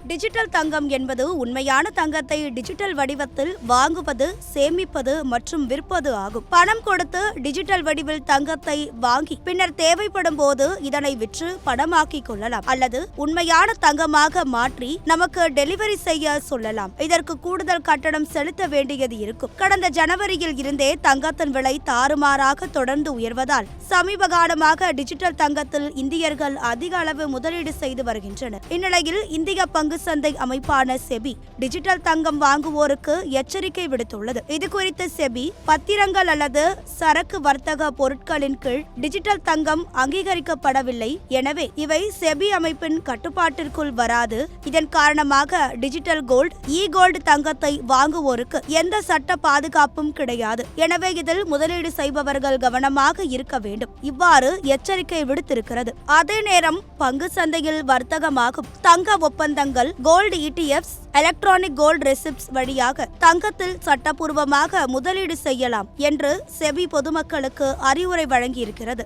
Digital தங்கம் என்பது உண்மையான தங்கத்தை டிஜிட்டல் வடிவத்தில் வாங்குவது, சேமிப்பது மற்றும் விற்பது ஆகும். பணம் கொடுத்து டிஜிட்டல் வடிவில் தங்கத்தை வாங்கி பின்னர் தேவைப்படும் போது இதனை விற்று பணமாக்கிக் கொள்ளலாம் அல்லது உண்மையான தங்கமாக மாற்றி நமக்கு டெலிவரி செய்ய சொல்லலாம். இதற்கு கூடுதல் கட்டணம் செலுத்த வேண்டியது இருக்கும். கடந்த ஜனவரியில் இருந்தே தங்கத்தின் விலை தாறுமாறாக தொடர்ந்து உயர்வதால் சமீப காலமாக டிஜிட்டல் தங்கத்தில் இந்தியர்கள் அதிக அளவு முதலீடு செய்து வருகின்றனர். இந்நிலையில் இந்திய பங்கு சந்தை அமைப்பான செபி டிஜிட்டல் தங்கம் வாங்குவோருக்கு எச்சரிக்கை விடுத்துள்ளது. இதுகுறித்து செபி பத்திரங்கள் அல்லது சரக்கு வர்த்தக பொருட்களின் கீழ் டிஜிட்டல் தங்கம் அங்கீகரிக்கப்படவில்லை. எனவே இவை செபி அமைப்பின் கட்டுப்பாட்டிற்குள் வராது. இதன் காரணமாக டிஜிட்டல் கோல்டு, கோல்டு தங்கத்தை வாங்குவோருக்கு எந்த சட்ட பாதுகாப்பும் கிடையாது. எனவே இதில் முதலீடு செய்பவர்கள் கவனமாக இருக்க வேண்டும். இவ்வாறு எச்சரிக்கை விடுத்திருக்கிறது. அதே நேரம் பங்கு சந்தையில் வர்த்தகமாகும் தங்க ஒப்பந்தங்கள், gold ETFs, electronic gold receipts வழியாக தங்கத்தில் சட்டப்பூர்வமாக முதலீடு செய்யலாம் என்று செபி பொதுமக்களுக்கு அறிவுரை வழங்கியிருக்கிறது.